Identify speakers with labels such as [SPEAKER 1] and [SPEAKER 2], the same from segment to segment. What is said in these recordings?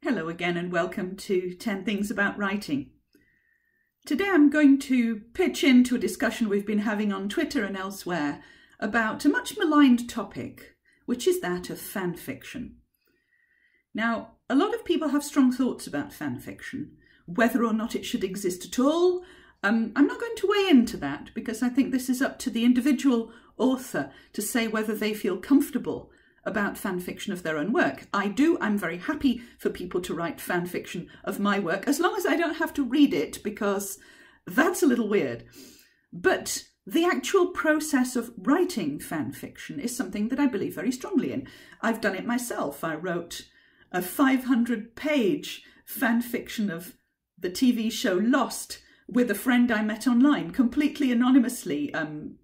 [SPEAKER 1] Hello again and welcome to 10 Things About Writing. Today I'm going to pitch into a discussion we've been having on Twitter and elsewhere about a much maligned topic, which is that of fan fiction. Now, a lot of people have strong thoughts about fan fiction, whether or not it should exist at all. I'm not going to weigh into that because I think this is up to the individual author to say whether they feel comfortable about fan fiction of their own work. I'm very happy for people to write fan fiction of my work, as long as I don't have to read it, because that's a little weird. But the actual process of writing fan fiction is something that I believe very strongly in. I've done it myself. I wrote a 500-page fan fiction of the TV show Lost with a friend I met online, completely anonymously,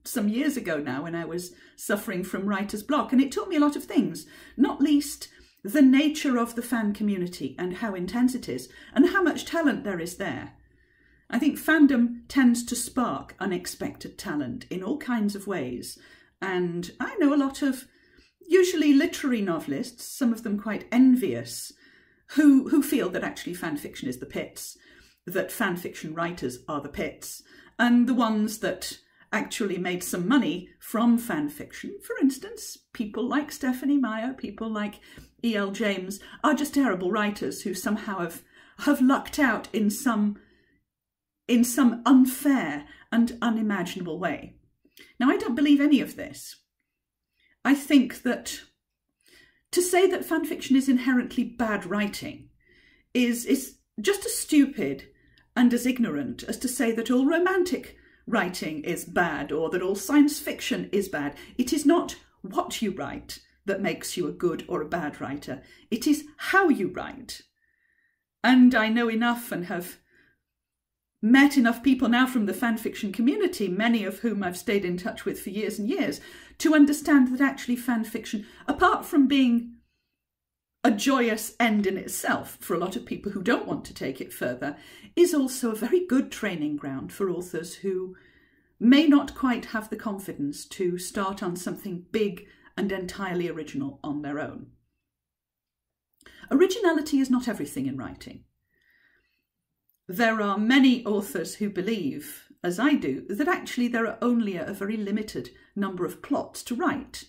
[SPEAKER 1] some years ago now, when I was suffering from writer's block. And it taught me a lot of things, not least the nature of the fan community and how intense it is and how much talent there is there. I think fandom tends to spark unexpected talent in all kinds of ways. And I know a lot of usually literary novelists, some of them quite envious, who feel that actually fan fiction is the pits, that fan fiction writers are the pits, and the ones that actually made some money from fan fiction, for instance, people like Stephanie Meyer, people like E.L. James, are just terrible writers who somehow have lucked out in some unfair and unimaginable way. Now, I don't believe any of this. I think that to say that fan fiction is inherently bad writing is just as stupid and as ignorant as to say that all romantic writing is bad or that all science fiction is bad. It is not what you write that makes you a good or a bad writer. It is how you write. And I know enough and have met enough people now from the fan fiction community, many of whom I've stayed in touch with for years and years, to understand that actually fan fiction, apart from being a joyous end in itself for a lot of people who don't want to take it further, is also a very good training ground for authors who may not quite have the confidence to start on something big and entirely original on their own. Originality is not everything in writing. There are many authors who believe, as I do, that actually there are only a very limited number of plots to write,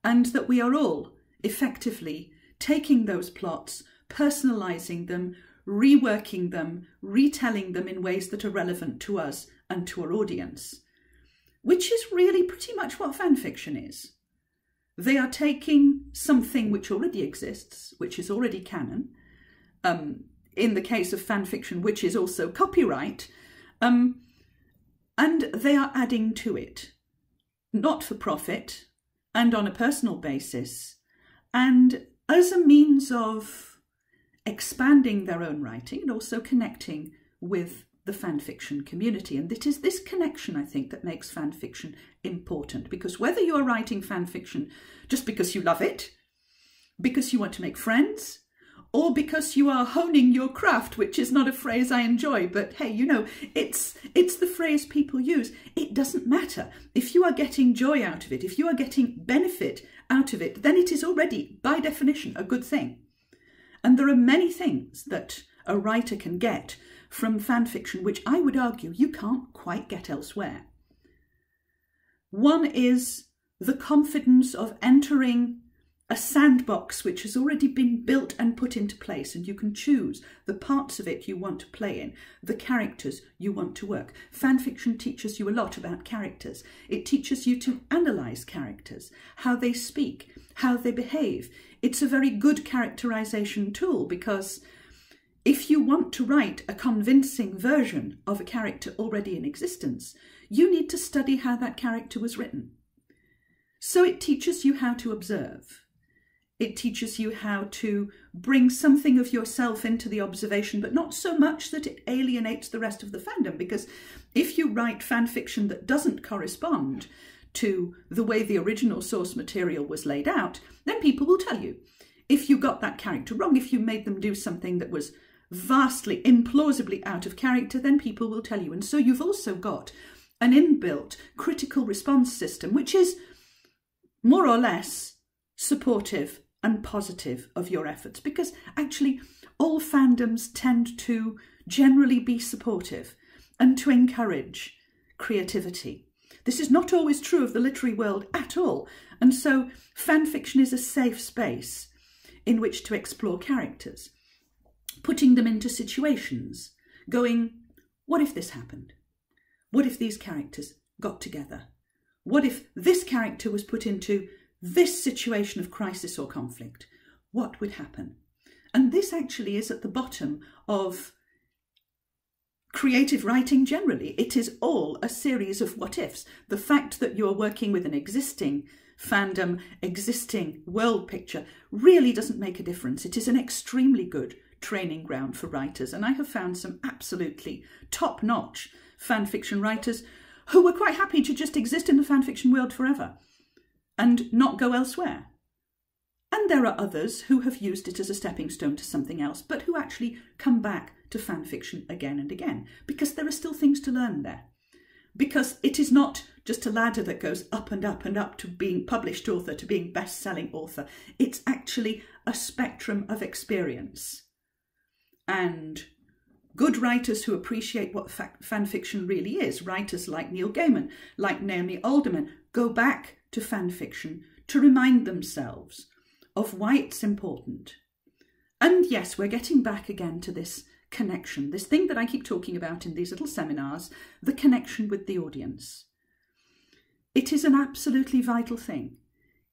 [SPEAKER 1] and that we are all effectively taking those plots, personalising them, reworking them, retelling them in ways that are relevant to us and to our audience, which is really pretty much what fan fiction is. They are taking something which already exists, which is already canon, in the case of fan fiction, which is also copyright, and they are adding to it, not for profit and on a personal basis, and as a means of expanding their own writing and also connecting with the fan fiction community. And it is this connection, I think, that makes fan fiction important, because whether you are writing fan fiction just because you love it, because you want to make friends, or because you are honing your craft, which is not a phrase I enjoy, but hey, you know, it's the phrase people use. It doesn't matter. If you are getting joy out of it, if you are getting benefit out of it, then it is already, by definition, a good thing. And there are many things that a writer can get from fan fiction, which I would argue you can't quite get elsewhere. One is the confidence of entering a sandbox which has already been built and put into place, and you can choose the parts of it you want to play in, the characters you want to work. Fan fiction teaches you a lot about characters. It teaches you to analyse characters, how they speak, how they behave. It's a very good characterisation tool, because if you want to write a convincing version of a character already in existence, you need to study how that character was written. So it teaches you how to observe. It teaches you how to bring something of yourself into the observation, but not so much that it alienates the rest of the fandom. Because if you write fan fiction that doesn't correspond to the way the original source material was laid out, then people will tell you. If you got that character wrong, if you made them do something that was vastly, implausibly out of character, then people will tell you. And so you've also got an inbuilt critical response system, which is more or less supportive and positive of your efforts, because actually all fandoms tend to generally be supportive and to encourage creativity. This is not always true of the literary world at all, and so fan fiction is a safe space in which to explore characters, putting them into situations, going, what if this happened? What if these characters got together? What if this character was put into this situation of crisis or conflict? What would happen? And this actually is at the bottom of creative writing generally. It is all a series of what ifs. The fact that you're working with an existing fandom, existing world picture really doesn't make a difference. It is an extremely good training ground for writers, and I have found some absolutely top-notch fan fiction writers who were quite happy to just exist in the fan fiction world forever and not go elsewhere. And there are others who have used it as a stepping stone to something else, but who actually come back to fan fiction again and again, because there are still things to learn there. Because it is not just a ladder that goes up and up and up to being published author, to being best-selling author. It's actually a spectrum of experience. And good writers who appreciate what fan fiction really is, writers like Neil Gaiman, like Naomi Alderman, go back to fan fiction to remind themselves of why it's important. And yes, we're getting back again to this connection, this thing that I keep talking about in these little seminars, the connection with the audience. It is an absolutely vital thing.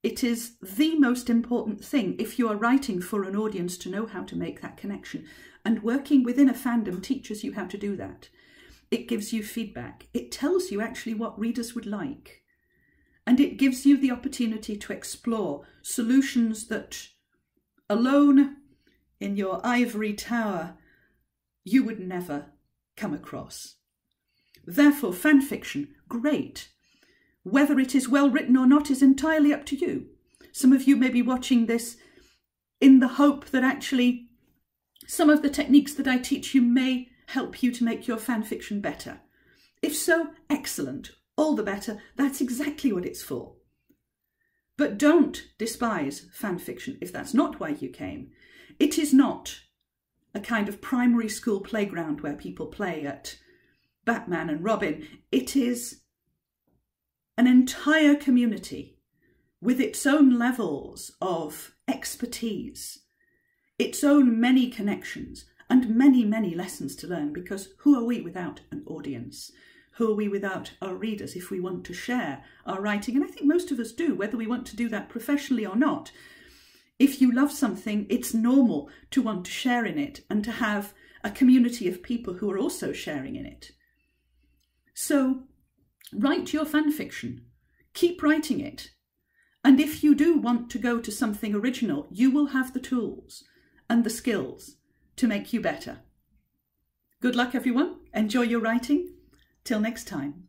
[SPEAKER 1] It is the most important thing if you are writing for an audience to know how to make that connection. And working within a fandom teaches you how to do that. It gives you feedback. It tells you actually what readers would like. And it gives you the opportunity to explore solutions that alone in your ivory tower you would never come across. Therefore, fan fiction, great. Whether it is well written or not is entirely up to you. Some of you may be watching this in the hope that actually some of the techniques that I teach you may help you to make your fan fiction better. If so, excellent, all the better. That's exactly what it's for. But don't despise fan fiction if that's not why you came. It is not a kind of primary school playground where people play at Batman and Robin. It is an entire community with its own levels of expertise, its own many connections, and many, many lessons to learn, because who are we without an audience? Who are we without our readers if we want to share our writing? And I think most of us do, whether we want to do that professionally or not. If you love something, it's normal to want to share in it and to have a community of people who are also sharing in it. So write your fan fiction, keep writing it. And if you do want to go to something original, you will have the tools and the skills to make you better. Good luck, everyone. Enjoy your writing. Till next time.